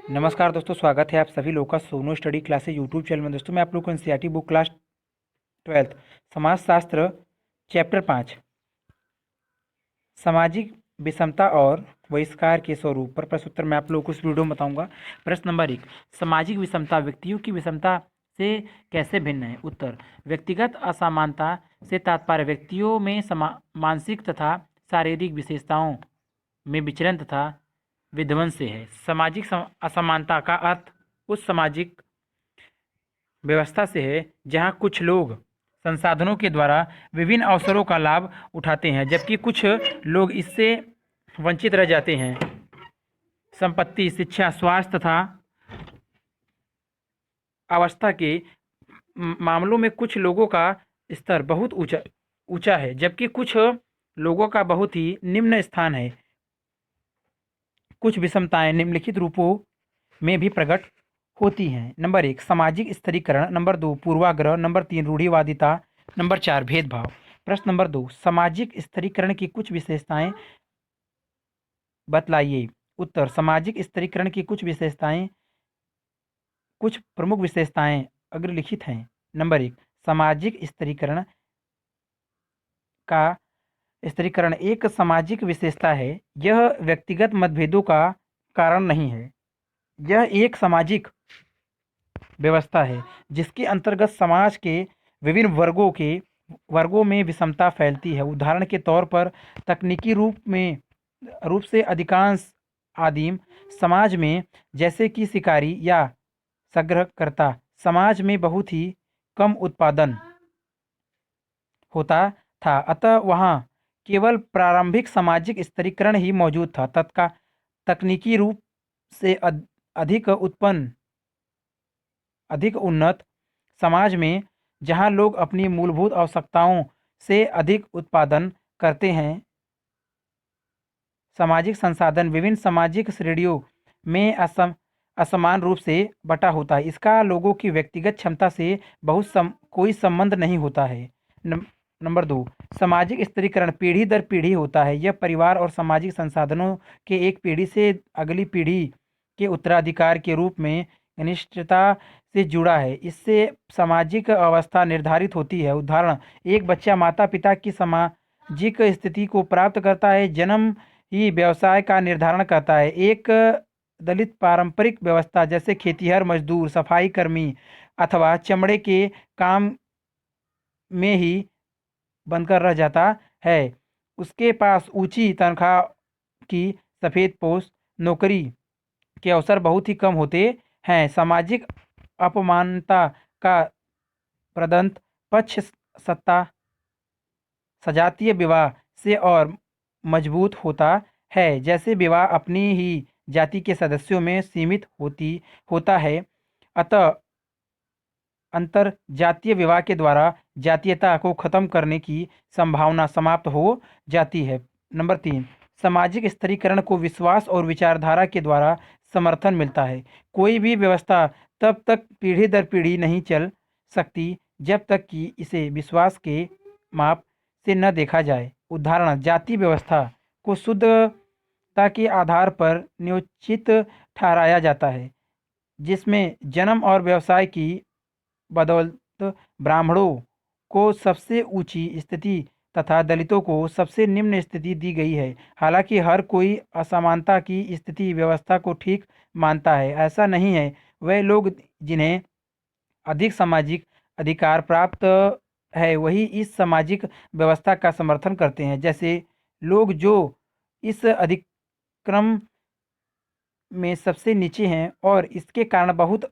नमस्कार दोस्तों, स्वागत है आप सभी लोगों का सोनो स्टडी क्लासेस यूट्यूब चैनल में। दोस्तों मैं आप लोग को एनसीईआरटी बुक क्लास 12th समाजशास्त्र चैप्टर 5 सामाजिक विषमता और बहिष्कार के स्वरूप पर प्रश्नोत्तर मैं आप लोगों को इस वीडियो में बताऊंगा। प्रश्न नंबर 1, सामाजिक विषमता व्यक्तियों की विषमता से कैसे भिन्न है? उत्तर, व्यक्तिगत असमानता से तात्पर्य व्यक्तियों में मानसिक तथा शारीरिक विशेषताओं में विचलन तथा विध्वंस से है। सामाजिक असमानता का अर्थ उस सामाजिक व्यवस्था से है जहां कुछ लोग संसाधनों के द्वारा विभिन्न अवसरों का लाभ उठाते हैं जबकि कुछ लोग इससे वंचित रह जाते हैं। संपत्ति, शिक्षा, स्वास्थ्य तथा अवस्था के मामलों में कुछ लोगों का स्तर बहुत ऊंचा ऊंचा है जबकि कुछ लोगों का बहुत ही निम्न स्थान है। कुछ विषमताएं निम्नलिखित रूपों में भी प्रकट होती हैं। नंबर 1, सामाजिक स्तरीकरण। नंबर 2, पूर्वाग्रह। नंबर 3, रूढ़िवादिता। नंबर 4, भेदभाव। प्रश्न नंबर 2, सामाजिक स्तरीकरण की कुछ विशेषताएं बतलाइए। उत्तर, सामाजिक स्तरीकरण की कुछ प्रमुख विशेषताएं अग्रलिखित हैं। नंबर 1, सामाजिक स्तरीकरण एक सामाजिक विशेषता है। यह व्यक्तिगत मतभेदों का कारण नहीं है। यह एक सामाजिक व्यवस्था है जिसके अंतर्गत समाज के विभिन्न वर्गों में विषमता फैलती है। उदाहरण के तौर पर तकनीकी रूप से अधिकांश आदिम समाज में, जैसे कि शिकारी या संग्रहकर्ता समाज में, बहुत ही कम उत्पादन होता था। अतः वहाँ केवल प्रारंभिक सामाजिक स्तरीकरण ही मौजूद था। तकनीकी रूप से अधिक उन्नत समाज में, जहाँ लोग अपनी मूलभूत आवश्यकताओं से अधिक उत्पादन करते हैं, सामाजिक संसाधन विभिन्न सामाजिक श्रेणियों में असमान रूप से बटा होता है। इसका लोगों की व्यक्तिगत क्षमता से कोई संबंध नहीं होता है। नंबर 2, सामाजिक स्तरीकरण पीढ़ी दर पीढ़ी होता है। यह परिवार और सामाजिक संसाधनों के एक पीढ़ी से अगली पीढ़ी के उत्तराधिकार के रूप में घनिष्ठता से जुड़ा है। इससे सामाजिक अवस्था निर्धारित होती है। उदाहरण, एक बच्चा माता पिता की सामाजिक स्थिति को प्राप्त करता है। जन्म ही व्यवसाय का निर्धारण करता है। एक दलित पारंपरिक व्यवस्था जैसे खेतिहर मजदूर, सफाई कर्मी अथवा चमड़े के काम में ही बनकर रह जाता है। उसके पास ऊंची तनख्वाह की सफ़ेदपोश नौकरी के अवसर बहुत ही कम होते हैं। सामाजिक अपमानता का प्रदंत पक्ष सजातीय विवाह से और मजबूत होता है। जैसे विवाह अपनी ही जाति के सदस्यों में सीमित होता है, अतः अंतर जातीय विवाह के द्वारा जातीयता को खत्म करने की संभावना समाप्त हो जाती है। नंबर 3, सामाजिक स्तरीकरण को विश्वास और विचारधारा के द्वारा समर्थन मिलता है। कोई भी व्यवस्था तब तक पीढ़ी दर पीढ़ी नहीं चल सकती जब तक कि इसे विश्वास के माप से न देखा जाए। उदाहरण, जाति व्यवस्था को शुद्धता के आधार पर नियोजित ठहराया जाता है, जिसमें जन्म और व्यवसाय की बदौलत ब्राह्मणों को सबसे ऊंची स्थिति तथा दलितों को सबसे निम्न स्थिति दी गई है। हालांकि हर कोई असमानता की स्थिति व्यवस्था को ठीक मानता है। ऐसा नहीं है। वह लोग जिन्हें अधिक सामाजिक अधिकार प्राप्त है वही इस सामाजिक व्यवस्था का समर्थन करते हैं। जैसे लोग जो इस अधिक्रम में सबसे नीचे हैं और इसके कारण बहुत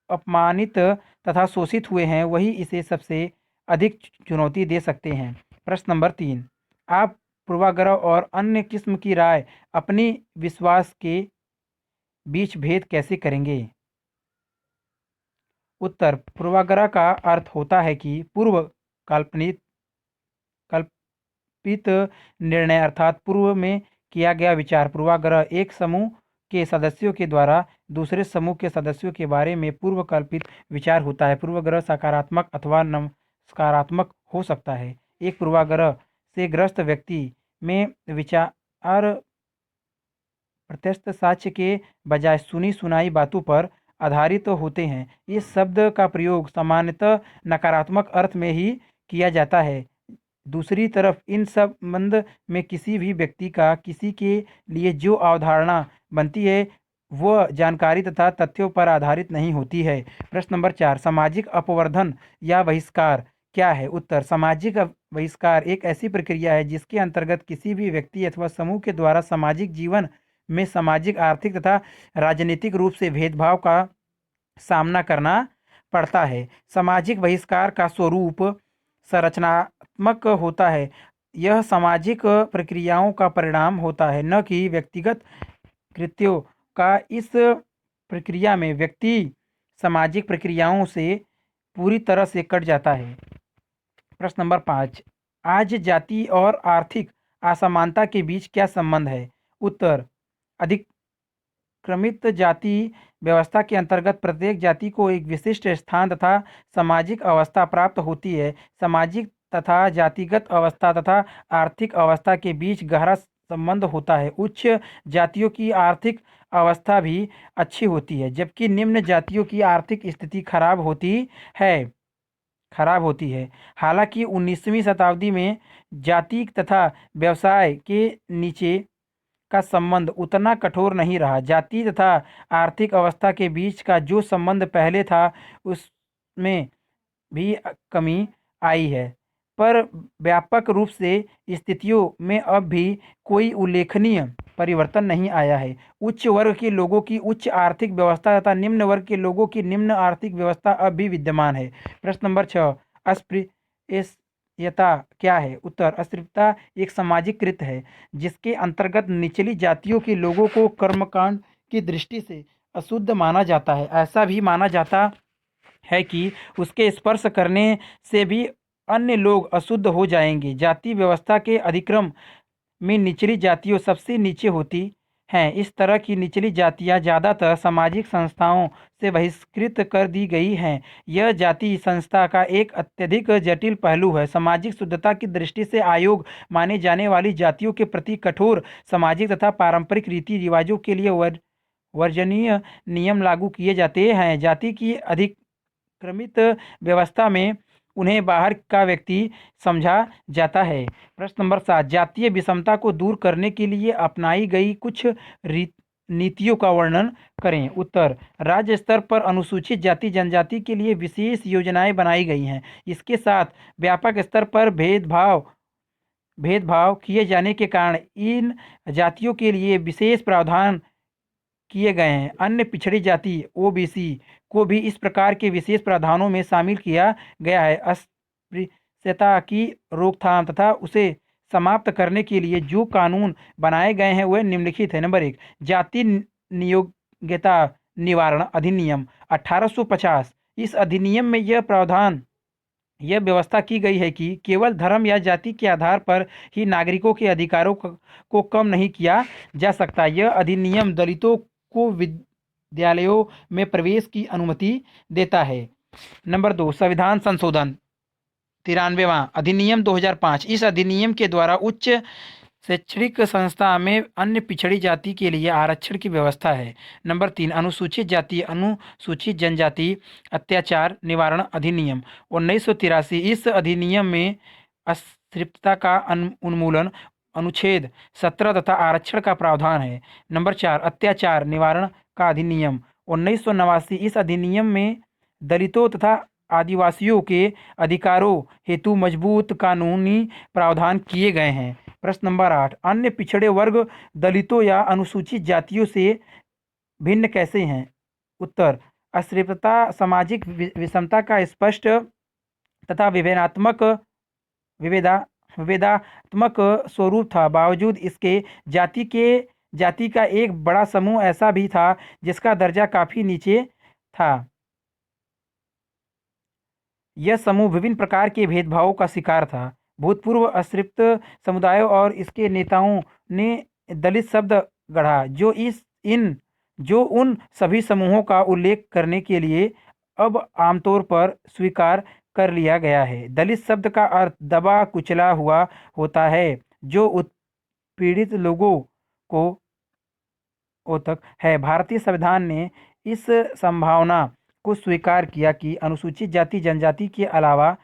अपमानित तथा शोषित हुए हैं, वही इसे सबसे अधिक चुनौती दे सकते हैं। प्रश्न नंबर 3, आप पूर्वाग्रह और अन्य किस्म की राय अपनी विश्वास के बीच भेद कैसे करेंगे? उत्तर, पूर्वाग्रह का अर्थ होता है कि पूर्व काल्पनिक कल्पित निर्णय अर्थात पूर्व में किया गया विचार। पूर्वाग्रह एक समूह के सदस्यों के द्वारा दूसरे समूह के सदस्यों के बारे में पूर्व कल्पित विचार होता है। पूर्वाग्रह सकारात्मक अथवा नकारात्मक हो सकता है। एक पूर्वाग्रह से ग्रस्त व्यक्ति में विचार प्रत्यक्ष साक्ष्य के बजाय सुनी सुनाई बातों पर आधारित होते हैं। इस शब्द का प्रयोग सामान्यतः नकारात्मक अर्थ में ही किया जाता है। दूसरी तरफ इन संबंध में किसी भी व्यक्ति का किसी के लिए जो अवधारणा बनती है वह जानकारी तथा तथ्यों पर आधारित नहीं होती है। प्रश्न नंबर 4, सामाजिक अपवर्धन या बहिष्कार क्या है? उत्तर, सामाजिक बहिष्कार एक ऐसी प्रक्रिया है जिसके अंतर्गत किसी भी व्यक्ति अथवा समूह के द्वारा सामाजिक जीवन में सामाजिक, आर्थिक तथा राजनीतिक रूप से भेदभाव का सामना करना पड़ता है। सामाजिक बहिष्कार का स्वरूप संरचनात्मक होता है। यह सामाजिक प्रक्रियाओं का परिणाम होता है, न कि व्यक्तिगत कृत्यों का। इस प्रक्रिया में व्यक्ति सामाजिक प्रक्रियाओं से पूरी तरह से कट जाता है। प्रश्न नंबर 5, आज जाति और आर्थिक असमानता के बीच क्या संबंध है? उत्तर, अधिक्रमित जाति व्यवस्था के अंतर्गत प्रत्येक जाति को एक विशिष्ट स्थान तथा सामाजिक अवस्था प्राप्त होती है। सामाजिक तथा जातिगत अवस्था तथा आर्थिक अवस्था के बीच गहरा संबंध होता है। उच्च जातियों की आर्थिक अवस्था भी अच्छी होती है, जबकि निम्न जातियों की आर्थिक स्थिति खराब होती है। हालांकि 19वीं शताब्दी में जाति तथा व्यवसाय के नीचे का संबंध उतना कठोर नहीं रहा। जाति तथा आर्थिक अवस्था के बीच का जो संबंध पहले था उसमें भी कमी आई है, पर व्यापक रूप से स्थितियों में अब भी कोई उल्लेखनीय परिवर्तन नहीं आया है। उच्च वर्ग के लोगों की उच्च आर्थिक व्यवस्था तथा निम्न वर्ग के लोगों की निम्न आर्थिक व्यवस्था अब भी विद्यमान है। प्रश्न नंबर 6, अस्पृश्यता क्या है? उत्तर, अस्पृश्यता एक सामाजिक कृत्य है जिसके अंतर्गत निचली जातियों के लोगों को कर्मकांड की दृष्टि से अशुद्ध माना जाता है। ऐसा भी माना जाता है कि उसके स्पर्श करने से भी अन्य लोग अशुद्ध हो जाएंगे। जाति व्यवस्था के अधिक्रम में निचली जातियों सबसे नीचे होती हैं। इस तरह की निचली जातियां ज़्यादातर सामाजिक संस्थाओं से बहिष्कृत कर दी गई हैं। यह जाति संस्था का एक अत्यधिक जटिल पहलू है। सामाजिक शुद्धता की दृष्टि से अयोग्य माने जाने वाली जातियों के प्रति कठोर सामाजिक तथा पारंपरिक रीति रिवाजों के लिए वर्जनीय नियम लागू किए जाते हैं। जाति की अधिक्रमित व्यवस्था में उन्हें बाहर का व्यक्ति समझा जाता है। प्रश्न नंबर 7, जातीय विषमता को दूर करने के लिए अपनाई गई कुछ नीतियों का वर्णन करें। उत्तर, राज्य स्तर पर अनुसूचित जाति जनजाति के लिए विशेष योजनाएं बनाई गई हैं। इसके साथ व्यापक स्तर पर भेदभाव किए जाने के कारण इन जातियों के लिए विशेष प्रावधान किए गए हैं। अन्य पिछड़ी जाति ओबीसी को भी इस प्रकार के विशेष प्रावधानों में शामिल किया गया है। अस्पृश्यता की रोकथाम तथा उसे समाप्त करने के लिए जो कानून बनाए गए हैं वह निम्नलिखित है। नंबर 1, जाति नियोग्यता निवारण अधिनियम 1850। इस अधिनियम में यह व्यवस्था की गई है कि केवल धर्म या जाति के आधार पर ही नागरिकों के अधिकारों को कम नहीं किया जा सकता। यह अधिनियम दलितों को विद्यालयों में प्रवेश की अनुमति देता है। नंबर 2, संविधान संशोधन 93वां अधिनियम 2005। इस अधिनियम के द्वारा उच्च शैक्षणिक संस्था में अन्य पिछड़ी जाति के लिए आरक्षण की व्यवस्था है। नंबर 3, अनुसूचित जाति अनुसूचित जनजाति अत्याचार निवारण अधिनियम 1983। इस अधिनियम में अस्पृश्यता का उन्मूलन, अनुच्छेद 17 तथा आरक्षण का प्रावधान है। नंबर 4, अत्याचार निवारण का अधिनियम 1989। इस अधिनियम में दलितों तथा आदिवासियों के अधिकारों हेतु मजबूत कानूनी प्रावधान किए गए हैं। प्रश्न नंबर 8, अन्य पिछड़े वर्ग दलितों या अनुसूचित जातियों से भिन्न कैसे हैं? उत्तर, अस्पृश्यता सामाजिक विषमता का स्पष्ट तथा विभेदात्मक स्वरूप था। बावजूद इसके जाति का एक बड़ा समूह ऐसा भी था जिसका दर्जा काफी नीचे था। यह समूह विभिन्न प्रकार के भेदभावों का शिकार था। भूतपूर्व अस्पृश्य समुदायों और इसके नेताओं ने दलित शब्द गढ़ा, जो उन सभी समूहों का उल्लेख करने के लिए अब आमतौर पर स्वीकार कर लिया गया है। दलित शब्द का अर्थ दबा कुचला हुआ होता है, जो उत्पीड़ित लोगों को ओतक है। भारतीय संविधान ने इस संभावना को स्वीकार किया कि अनुसूचित जाति जनजाति के अलावा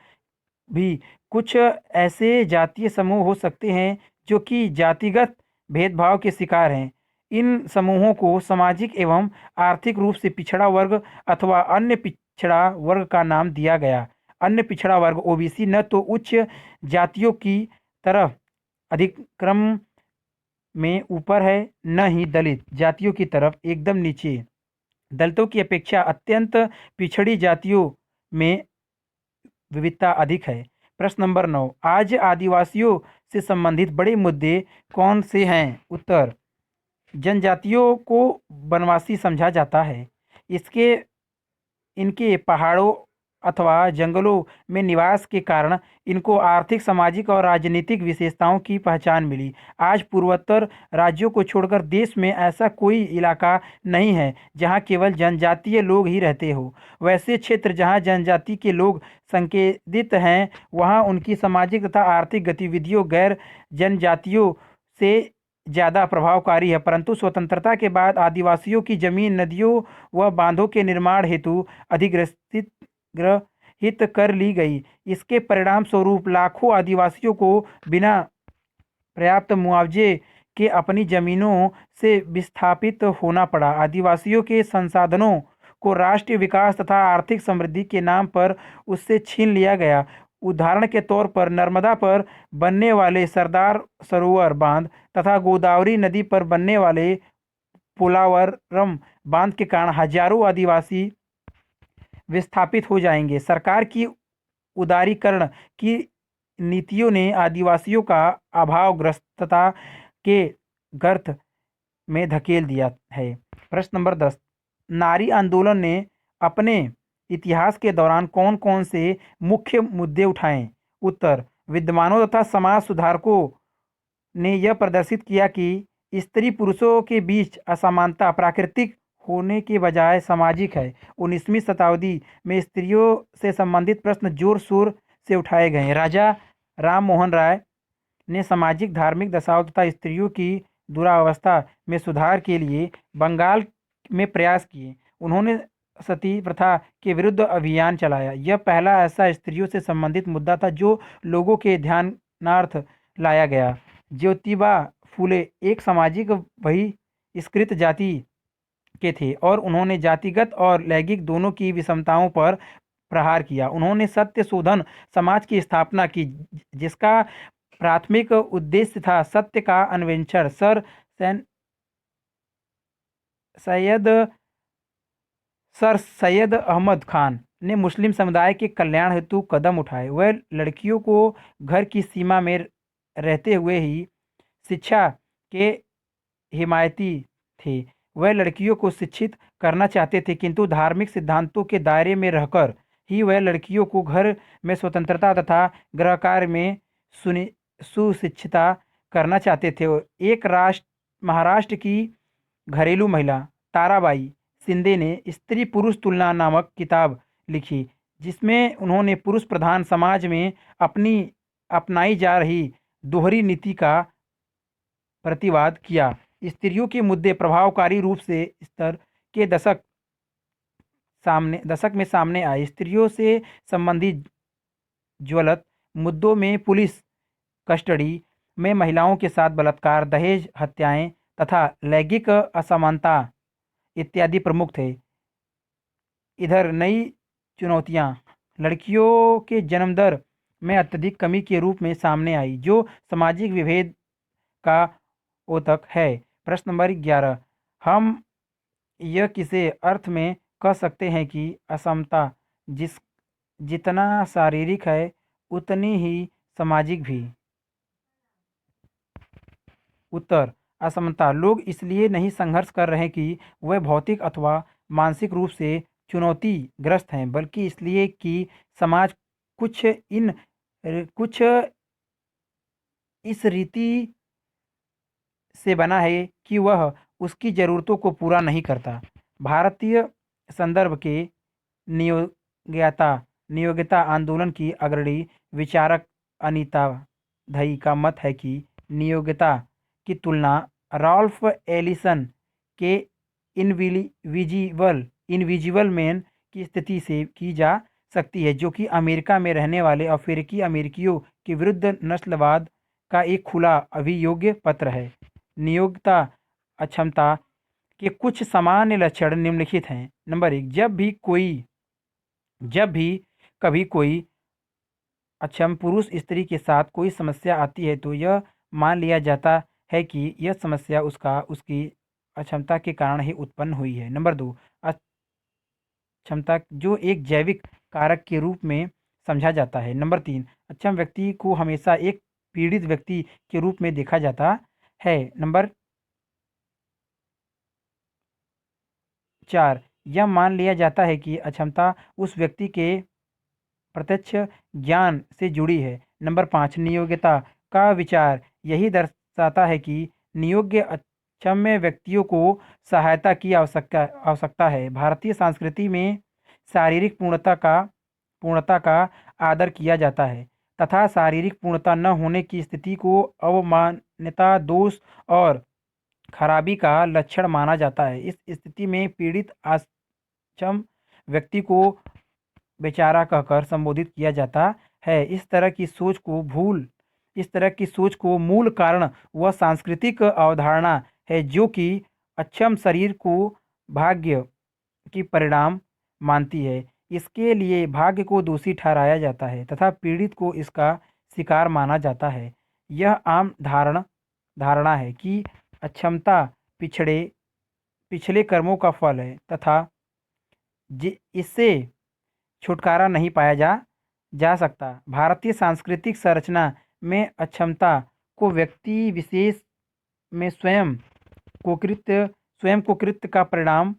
भी कुछ ऐसे जातीय समूह हो सकते हैं जो कि जातिगत भेदभाव के शिकार हैं। इन समूहों को सामाजिक एवं आर्थिक रूप से पिछड़ा वर्ग अथवा अन्य पिछड़ा वर्ग का नाम दिया गया। अन्य पिछड़ा वर्ग ओबीसी न तो उच्च जातियों की तरह अधिक्रम में ऊपर है, न ही दलित जातियों की तरफ एकदम नीचे। दलितों की अपेक्षा अत्यंत पिछड़ी जातियों में विविधता अधिक है। प्रश्न नंबर 9, आज आदिवासियों से संबंधित बड़े मुद्दे कौन से हैं? उत्तर, जनजातियों को वनवासी समझा जाता है। इसके इनके पहाड़ों अथवा जंगलों में निवास के कारण इनको आर्थिक, सामाजिक और राजनीतिक विशेषताओं की पहचान मिली। आज पूर्वोत्तर राज्यों को छोड़कर देश में ऐसा कोई इलाका नहीं है जहां केवल जनजातीय लोग ही रहते हो। वैसे क्षेत्र जहां जनजाति के लोग संकेतित हैं, वहां उनकी सामाजिक तथा आर्थिक गतिविधियों गैर जनजातियों से ज़्यादा प्रभावकारी है। परंतु स्वतंत्रता के बाद आदिवासियों की जमीन नदियों व बांधों के निर्माण हेतु अधिग्रहित ग्रहित कर ली गई। इसके परिणाम स्वरूप लाखों आदिवासियों को बिना पर्याप्त मुआवजे के अपनी जमीनों से विस्थापित होना पड़ा। आदिवासियों के संसाधनों को राष्ट्रीय विकास तथा आर्थिक समृद्धि के नाम पर उससे छीन लिया गया। उदाहरण के तौर पर नर्मदा पर बनने वाले सरदार सरोवर बांध तथा गोदावरी नदी पर बनने वाले पोलावरम बांध के कारण हजारों आदिवासी विस्थापित हो जाएंगे। सरकार की उदारीकरण की नीतियों ने आदिवासियों का अभावग्रस्तता के गर्त में धकेल दिया है। प्रश्न नंबर 10, नारी आंदोलन ने अपने इतिहास के दौरान कौन कौन से मुख्य मुद्दे उठाए? उत्तर, विद्वानों तथा समाज सुधारकों ने यह प्रदर्शित किया कि स्त्री पुरुषों के बीच असमानता प्राकृतिक होने के बजाय सामाजिक है। 19वीं शताब्दी में स्त्रियों से संबंधित प्रश्न जोर शोर से उठाए गए। राजा राम मोहन राय ने सामाजिक धार्मिक दशाओं तथा स्त्रियों की दुरावस्था में सुधार के लिए बंगाल में प्रयास किए। उन्होंने सती प्रथा के विरुद्ध अभियान चलाया। यह पहला ऐसा स्त्रियों से संबंधित मुद्दा था जो लोगों के ध्यानार्थ लाया गया। ज्योतिबा फूले एक सामाजिक बहिष्कृत जाति के थे और उन्होंने जातिगत और लैंगिक दोनों की विषमताओं पर प्रहार किया। उन्होंने सत्य शोधन समाज की स्थापना की जिसका प्राथमिक उद्देश्य था सत्य का अन्वेषण। सैयद सर सैयद अहमद खान ने मुस्लिम समुदाय के कल्याण हेतु कदम उठाए। वह लड़कियों को घर की सीमा में रहते हुए ही शिक्षा के हिमायती थे। वह लड़कियों को शिक्षित करना चाहते थे, किंतु धार्मिक सिद्धांतों के दायरे में रहकर ही वह लड़कियों को घर में स्वतंत्रता तथा गृह कार्य में सुशिक्षिता करना चाहते थे। एक महाराष्ट्र की घरेलू महिला ताराबाई शिंदे ने स्त्री पुरुष तुलना नामक किताब लिखी, जिसमें उन्होंने पुरुष प्रधान समाज में अपनाई जा रही दोहरी नीति का प्रतिवाद किया। स्त्रियों के मुद्दे प्रभावकारी रूप से स्तर के दशक में सामने आए। स्त्रियों से संबंधित ज्वलंत मुद्दों में पुलिस कस्टडी में महिलाओं के साथ बलात्कार, दहेज हत्याएं तथा लैंगिक असमानता इत्यादि प्रमुख थे। इधर नई चुनौतियां लड़कियों के जन्म दर में अत्यधिक कमी के रूप में सामने आई, जो सामाजिक विभेद का ओतक है। प्रश्न नंबर 11, हम यह किसे अर्थ में कह सकते हैं कि असमता जितना शारीरिक है उतनी ही सामाजिक भी? उत्तर, असमता लोग इसलिए नहीं संघर्ष कर रहे कि वह भौतिक अथवा मानसिक रूप से चुनौतीग्रस्त हैं, बल्कि इसलिए कि समाज कुछ इस रीति से बना है कि वह उसकी ज़रूरतों को पूरा नहीं करता। भारतीय संदर्भ के नियोक्ता आंदोलन की अग्रणी विचारक अनीता धई का मत है कि नियोक्ता की तुलना राल्फ एलिसन के इनविजिबल मैन की स्थिति से की जा सकती है, जो कि अमेरिका में रहने वाले अफ्रीकी अमेरिकियों के विरुद्ध नस्लवाद का एक खुला अभियोग्य पत्र है। नियोक्ता अक्षमता के कुछ सामान्य लक्षण निम्नलिखित हैं। नंबर 1, जब भी कभी कोई अक्षम पुरुष स्त्री के साथ कोई समस्या आती है तो यह मान लिया जाता है कि यह समस्या उसकी अक्षमता के कारण ही उत्पन्न हुई है। नंबर 2, अक्षमता जो एक जैविक कारक के रूप में समझा जाता है। नंबर 3, अक्षम व्यक्ति को हमेशा एक पीड़ित व्यक्ति के रूप में देखा जाता है। नंबर 4, यह मान लिया जाता है कि अक्षमता उस व्यक्ति के प्रत्यक्ष ज्ञान से जुड़ी है। नंबर 5, नियोग्यता का विचार यही दर्शाता है कि नियोग्य अक्षम्य व्यक्तियों को सहायता की आवश्यकता है। भारतीय संस्कृति में शारीरिक पूर्णता का आदर किया जाता है तथा शारीरिक पूर्णता न होने की स्थिति को अवमान्यता, दोष और खराबी का लक्षण माना जाता है। इस स्थिति में पीड़ित अक्षम व्यक्ति को बेचारा कहकर संबोधित किया जाता है। इस तरह की सोच को मूल कारण वह सांस्कृतिक अवधारणा है जो कि अक्षम शरीर को भाग्य की परिणाम मानती है। इसके लिए भाग्य को दोषी ठहराया जाता है तथा पीड़ित को इसका शिकार माना जाता है। यह आम धारणा है कि अक्षमता पिछले कर्मों का फल है तथा इससे छुटकारा नहीं पाया जा सकता। भारतीय सांस्कृतिक संरचना में अक्षमता को व्यक्ति विशेष में स्वयं को कृत्य का परिणाम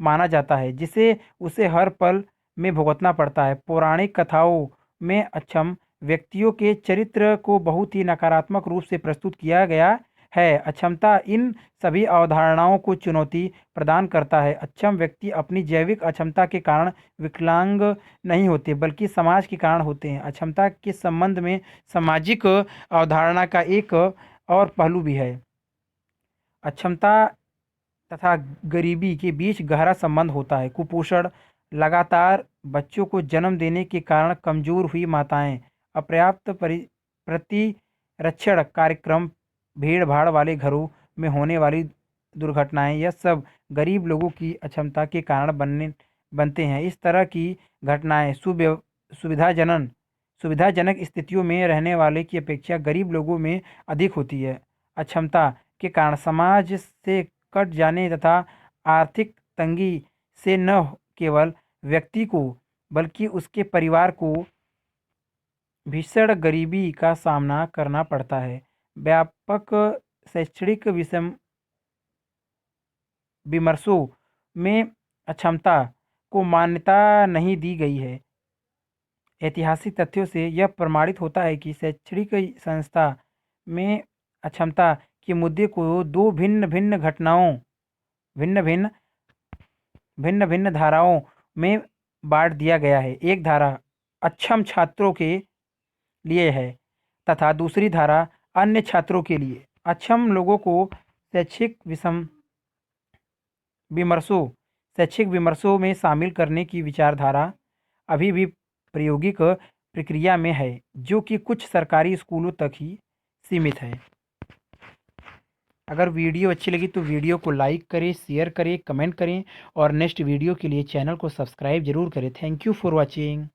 माना जाता है जिसे उसे हर पल में भुगतना पड़ता है। पौराणिक कथाओं में अक्षम व्यक्तियों के चरित्र को बहुत ही नकारात्मक रूप से प्रस्तुत किया गया है। अक्षमता इन सभी अवधारणाओं को चुनौती प्रदान करता है। अक्षम व्यक्ति अपनी जैविक अक्षमता के कारण विकलांग नहीं होते बल्कि समाज के कारण होते हैं। अक्षमता के संबंध में सामाजिक अवधारणा का एक और पहलू भी है। अक्षमता तथा गरीबी के बीच गहरा संबंध होता है। कुपोषण, लगातार बच्चों को जन्म देने के कारण कमजोर हुई माताएं, अपर्याप्त प्रतिरक्षण कार्यक्रम, भीड़-भाड़ वाले घरों में होने वाली दुर्घटनाएं, यह सब गरीब लोगों की अक्षमता के कारण बनते हैं। इस तरह की घटनाएं सुविधाजनक स्थितियों में रहने वाले की अपेक्षा गरीब लोगों में अधिक होती है। अक्षमता के कारण समाज से कट जाने तथा आर्थिक तंगी से न केवल व्यक्ति को बल्कि उसके परिवार को भीषण गरीबी का सामना करना पड़ता है। व्यापक शैक्षणिक विमर्शों में अक्षमता को मान्यता नहीं दी गई है। ऐतिहासिक तथ्यों से यह प्रमाणित होता है कि शैक्षणिक संस्था में अक्षमता के मुद्दे को दो भिन्न भिन्न धाराओं में बांट दिया गया है। एक धारा अक्षम छात्रों के लिए है तथा दूसरी धारा अन्य छात्रों के लिए। अक्षम लोगों को शैक्षिक विमर्शों में शामिल करने की विचारधारा अभी भी प्रायोगिक प्रक्रिया में है, जो कि कुछ सरकारी स्कूलों तक ही सीमित है। अगर वीडियो अच्छी लगी तो वीडियो को लाइक करें, शेयर करें, कमेंट करें और नेक्स्ट वीडियो के लिए चैनल को सब्सक्राइब जरूर करें। Thank you for watching.